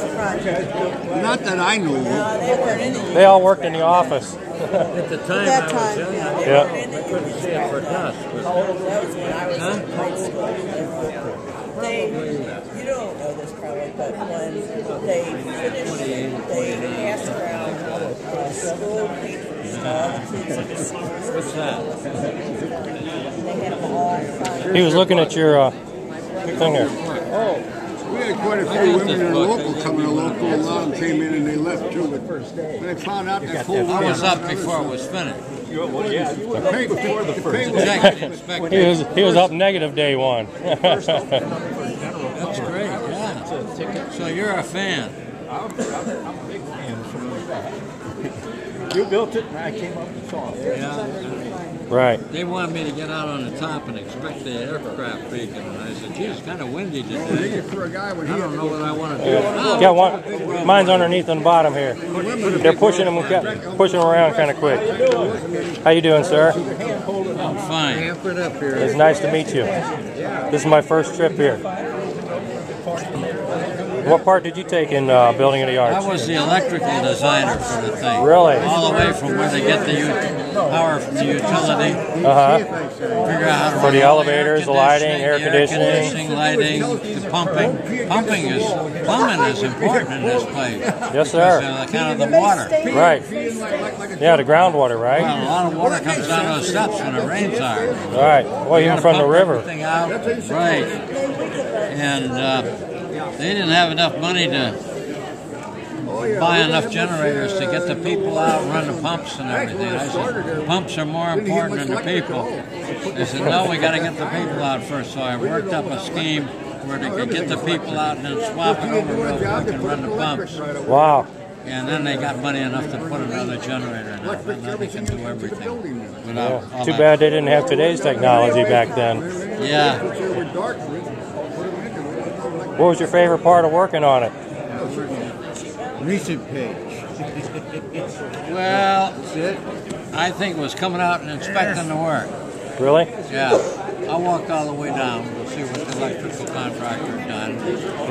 the project? Not that I know of. They weren't in it. They all worked in the office. At the time That I was time, young, yeah. I couldn't see it for dust. That was when I was in high school. You don't know this probably, but when they finished, they passed around school papers to all the kids in the schools. What's that? They had them all signed. He was looking at your thing there. Oh, we had quite a few women in the local coming to local. A lot of them came in and they left too. But when they found out that full I was up before it was finished. the pay He was up negative day one. That's great, yeah. So you're a fan. I'm a big fan from the back. You built it and I came up and saw it. Yeah. Right. They wanted me to get out on the top and inspect the aircraft beacon, and I said, geez, it's kind of windy today. for a guy when I he don't know what I want to do. Yeah, one. Mine's underneath on the bottom here. They're pushing him around kind of quick. How you doing, sir? I'm fine. Amp it up here. It's nice to meet you. This is my first trip here. What part did you take in building of the arch? I was the electrical designer for the thing. Really? All the way from where they get the power from the utility. Figure out how to For the run all elevators, the lighting, air conditioning. lighting, the pumping. Plumbing is important in this place. Yes, sir. Because, kind of the water. Right. Yeah, the groundwater, right? Well, a lot of water comes down those steps when it rains hard. Right. Well, even from the river. Everything out. Right. And they didn't have enough money to buy enough generators to get the people out and run the pumps and everything. I said, pumps are more important than the people. They said, no, we got to get the people out first. So I worked up a scheme where they could get the people out and then swap it over real quick and run the pumps. Wow. And then they got money enough to put another generator in there. Now they can do everything. Without all Too that. bad they didn't have today's technology back then. Yeah. What was your favorite part of working on it? recent page. Well, I think it was coming out and inspecting the work. Really? Yeah. I walked all the way down to see what the electrical contractor had done.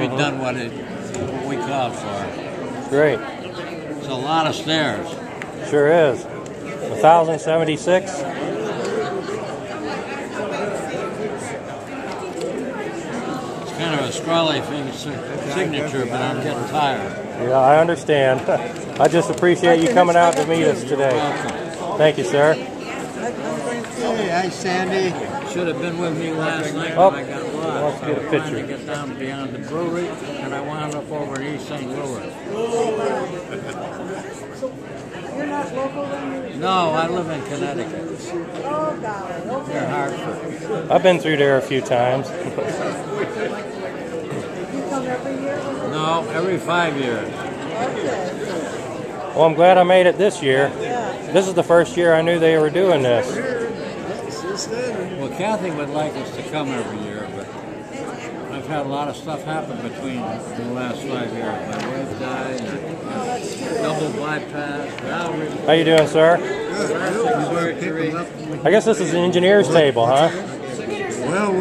He'd done what we called for. Great. It's a lot of stairs. Sure is. 1,076? It's kind of a scrawly thing, signature, but I'm getting tired. Yeah, I understand. I just appreciate you coming out to meet us today. Thank you, sir. Hey, hi, Sandy. Should have been with me last night Oh, when I got lost. let's get a I was trying picture. to get down beyond the brewery, and I wound up over in East St. Louis. You're not local then? No, I live in Connecticut. Oh, golly. Okay. Near Hartford. I've been through there a few times. You come every year? No, every 5 years. Okay. Well, I'm glad I made it this year. Yeah. This is the first year I knew they were doing this. Well, Kathy would like us to come every year, but I've had a lot of stuff happen between the last 5 years. My wife died, double bypass, Valerie. How you doing, sir? Surgery. I guess this is an engineer's table, huh? Well,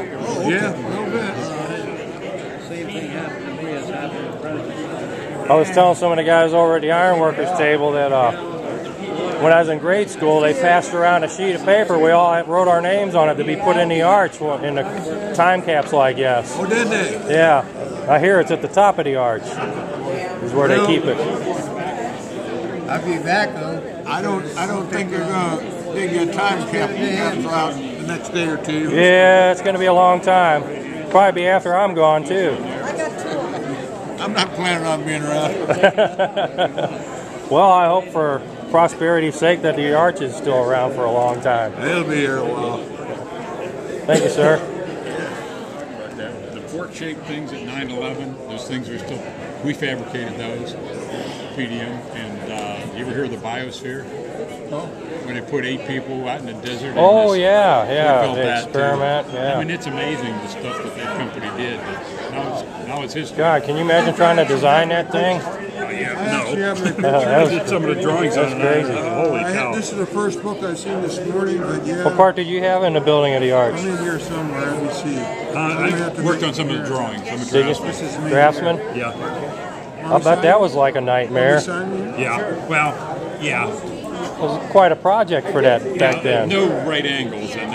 yeah, a little bit. Same thing happened to me as happened to President. I was telling some of the guys over at the ironworkers table that when I was in grade school, they passed around a sheet of paper. We all wrote our names on it to be put in the arch, in the time capsule, I guess. Oh, did they? Yeah. I hear it's at the top of the arch is where they keep it. I'll be back though. I don't think they're gonna dig a time capsule out the next day or two. Yeah, it's going to be a long time. Probably be after I'm gone, too. I got 2 of them. I'm not planning on being around. Well, I hope for prosperity's sake that the arch is still around for a long time. They'll be here a while. Thank you, sir. The fork-shaped things at 9/11, those things are still, we fabricated those, PDM, and you ever hear of the biosphere? When they put 8 people out in the desert. Oh, and yeah, we yeah, built the that, too. experiment, yeah. I mean, it's amazing the stuff that company did. Now it's history. God, can you imagine trying to design that thing? I did some of the drawings on it. Crazy. Holy cow. This is the first book I've seen this morning, but yeah. What part did you have in the building of the arch? I'm in here somewhere. Let me see. I worked on some of the drawings. I'm a Did you? draftsman. Draftsman? Yeah. I bet that was like a nightmare. Yeah. Well, yeah. It was quite a project for that back then. No right angles, and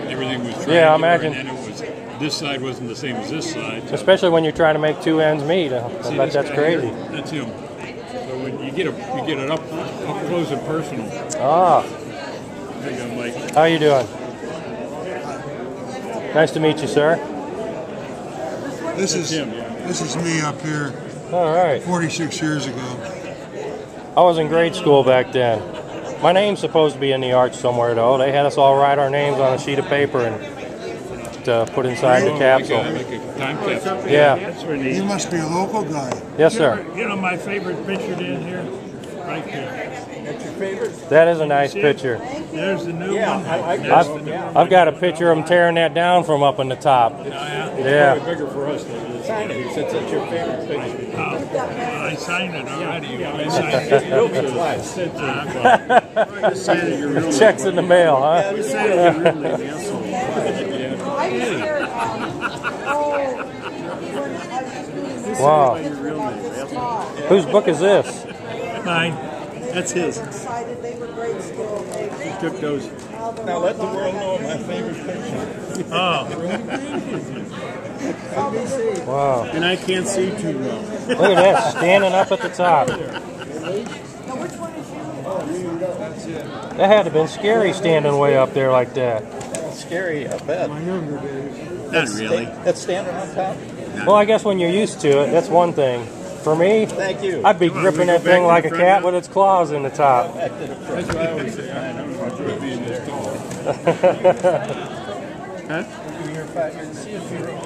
everything was triangular. Yeah, I imagine. And then it was this side wasn't the same as this side. So. Especially when you're trying to make two ends meet. I bet that's crazy. Here, that's him. So when you get it up close and personal. Ah. There you go, Mike. How you doing? Nice to meet you, sir. This is me up here All right. 46 years ago. I was in grade school back then. My name's supposed to be in the arch somewhere, though. They had us all write our names on a sheet of paper and put inside the capsule. Like a time capsule. Yeah. That's pretty neat. You must be a local guy. Yes, sir. You know my favorite picture in here? Right there. That's your favorite? That is a nice picture. There's the new one. I've got a picture of them tearing that down from up in the top. Yeah. Probably bigger for us than it is. Since it's your favorite picture. I signed it already. I signed it. Checks in the mail, huh? We signed it your real name, yes. Wow. Your real name. Whose book is this? Mine. That's his. Decided they were grade school. He took those. Now let the world know my favorite picture. Oh. Wow. And I can't see too well. Look at that, standing up at the top. That had to have been scary standing way up there like that. Scary, I bet. Not really. That's standing on top? Well, I guess when you're used to it, that's one thing. For me, Thank you. I'd be gripping that thing like a cat with its claws in the top. That's what I always say. I don't want to be this tall. Huh? See if you're here.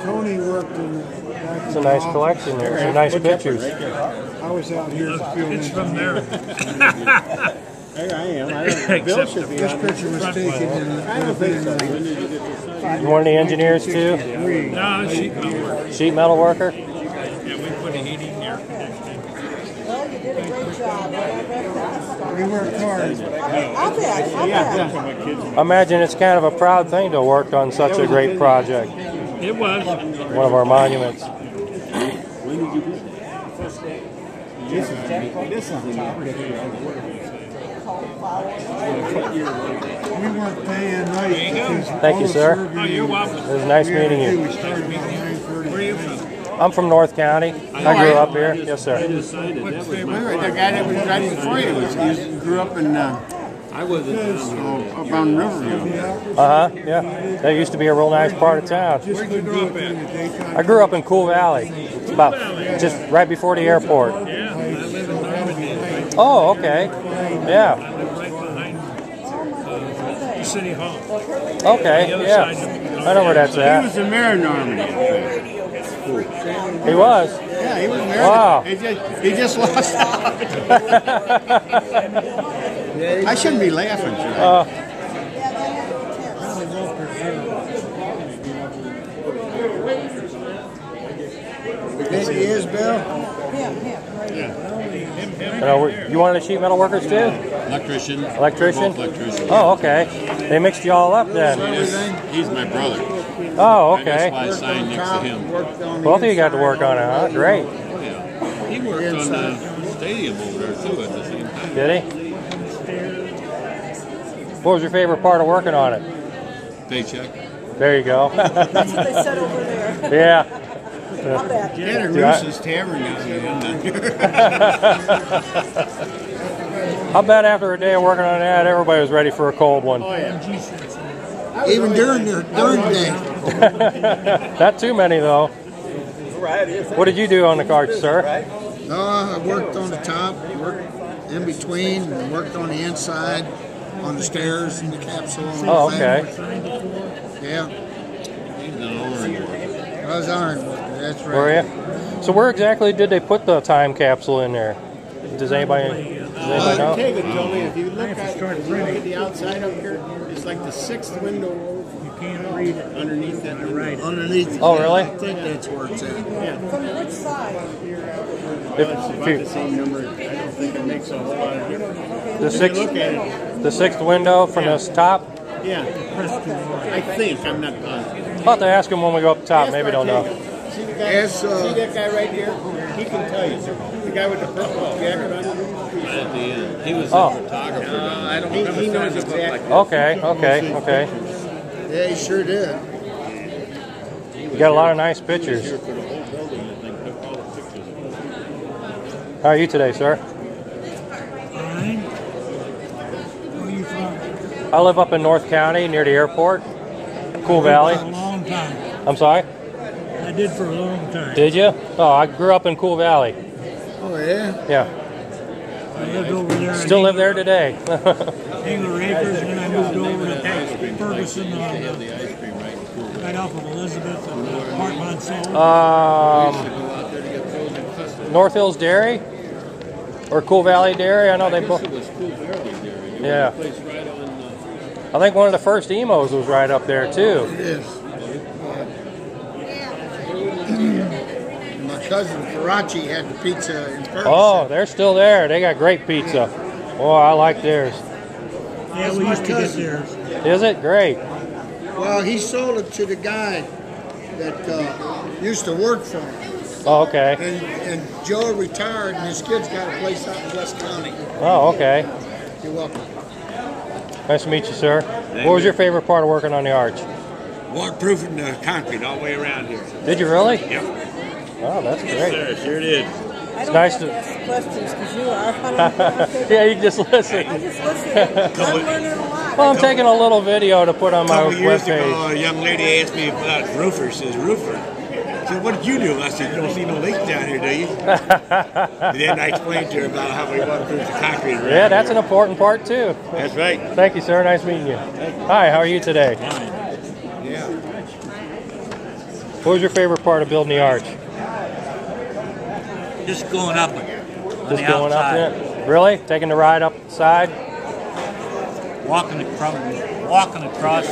Tony worked in. It's a nice collection there. Some nice pictures. I was out here. It's from there. There I am. Bill should be. This picture was taken in. You one of the engineers too? No, sheet metal work. Sheet metal worker? Yeah, we put a heating air conditioning. Well, you did a great job. We worked hard. I'll bet. I imagine it's kind of a proud thing to work on such a great project. It was. One of our monuments. We worked day and night. because Thank all you, the sir. surveyors- Oh, you're welcome. It was nice meeting you. We started meeting at 9:30. Where are you from? I'm from North County. I grew up here. Yes, sir. The guy that was right before you grew up in around Riverview. Yeah. That used to be a real nice part of town. Where'd you grow up at? I grew up in Cool Valley. It's about just right before the airport. Yeah, I live in Normandy. Oh, okay. Yeah. I live right behind City Hall. Okay. Yeah. I know where that's He at. was the mayor in Normandy. He was. Yeah, he was mayor. Wow. He just lost out. I shouldn't be laughing. Yes, he is, Bill. You one of the sheet metal workers too? Electrician. Electrician? Both electrician. Oh, okay. They mixed you all up then. He's my brother. Oh, And that's okay. why I signed next to him. Both of you got to work on it, huh? Great. Oh, yeah. He worked on the stadium over there, too, at the same time. Did he? What was your favorite part of working on it? Paycheck. There you go. That's what they said over there. Yeah. I'll bet. Get a Dude, I- Roos's Tavern down here. I bet after a day of working on that, everybody was ready for a cold one. Even during the day. Not too many, though. What did you do on the cart, sir? I worked on the top, worked in between, and worked on the inside, on the stairs, and the capsule. And Oh, the okay. thing. Yeah, He's an orange worker. I was iron worker, that's right. Were you? So where exactly did they put the time capsule in there? Does anybody know? Take it, Tony. If you look at the outside up here, it's like the sixth window over. You can't read it underneath that. Right. Underneath. Oh, really? I think that's where it's at. From which side? It's about the same number. I don't think it makes a whole lot of difference. The Look at it. sixth window from this top? Yeah. I think. I'm not positive. I'll have to ask him when we go up top. Maybe they'll know. See the guy? See that guy right there? He can tell you. The guy with the purple jacket on. He was a photographer. I don't know. He knows exactly. Okay. Yeah, he sure did. You got a lot of nice pictures. How are you today, sir? Fine. Where are you from? I live up in North County near the airport, Cool Valley. For a long time. I'm sorry? I did for a long time. Did you? Oh, I grew up in Cool Valley. Oh, yeah? Yeah. I lived over there. Still live there today. Engler Acres, and then I moved over to Ferguson on right off of Elizabeth and Mart Monceau. North Hills Dairy? Or Cool Valley Dairy? I know they both. Yeah. I think one of the first emos was right up there, too. It is. My cousin Faraci had the pizza in Ferguson. Oh, they're still there. They got great pizza. Oh, I like theirs. Yeah, we used to get theirs. Is it? Great. Well, he sold it to the guy that used to work for him. Oh, okay. And Joe retired, and his kids got a place out in West County. Oh, okay. You're welcome. Nice to meet you, sir. What was your favorite part of working on the arch? Waterproofing the concrete all the way around here. Did you really? Yep. Oh, that's great. Sure it is. I don't nice have to- to ask questions because you are. Yeah, you can just listen. I just listen. I'm learning a lot. Well, I'm taking a little video to put on A my couple years ago, webpage. a young lady asked me about roofers. Says roofer. I said, "What did you do?" I said, "You don't see no leaks down here, do you?" And then I explained to her about how we waterproof the concrete around Yeah, that's here. an important part, too. That's right. Thank you, sir. Nice meeting you. Hi, how are you today? Yeah. What was your favorite part of building the arch? Just going up again. Just going up there? Really? Taking the ride up the side? Walking across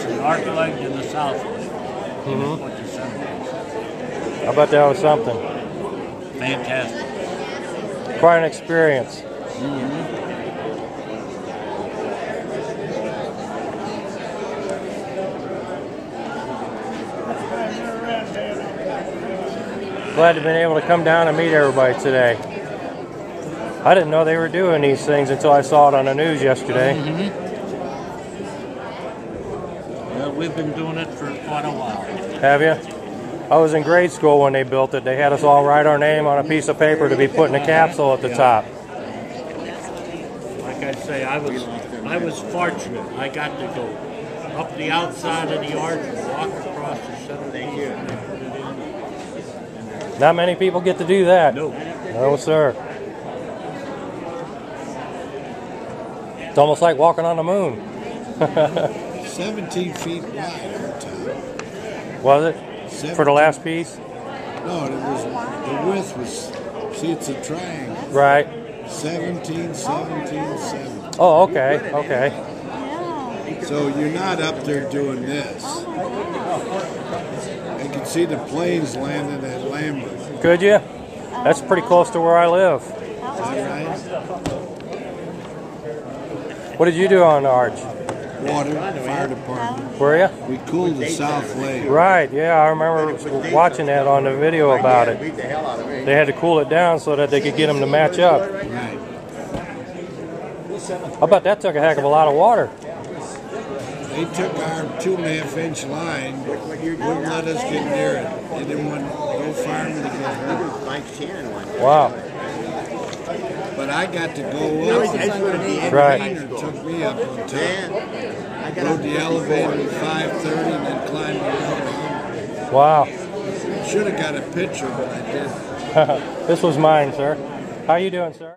the arc leg to the south leg. Mm-hmm. What the center I bet that was something. is. Fantastic. Quite an experience. Glad to have been able to come down and meet everybody today. I didn't know they were doing these things until I saw it on the news yesterday. Well, we've been doing it for quite a while. Have you? I was in grade school when they built it. They had us all write our name on a piece of paper to be put in a capsule at the top. Like I say, I was fortunate. I got to go up the outside of the arch and walk across the center. Not many people get to do that. No. No, sir. It's almost like walking on the moon. 17 feet wide on top. Was it? For the last piece? No, it was, the width was, see, it's a triangle. Right. 17, 17, 7. Oh, okay, okay. So you're not up there doing this. I can see the planes landing at Lambert. Could you? That's pretty close to where I live. Is that right? What did you do on the arch? Water, fire department. Were you? We cooled the south leg. Right, yeah, I remember watching that on the video about it. They had to cool it down so that they could get them to match up. Right. I bet that took a heck of a lot of water. They took our 2.5-inch line, wouldn't let us get near it. They didn't want no firemen to get hurt. Like Shannon one. Wow. But I got to go up. Right. Painter took me up on top. Rode the elevator at 5:30 and then climbed around. Wow. Should have got a picture, but I didn't. This was mine, sir. How you doing, sir?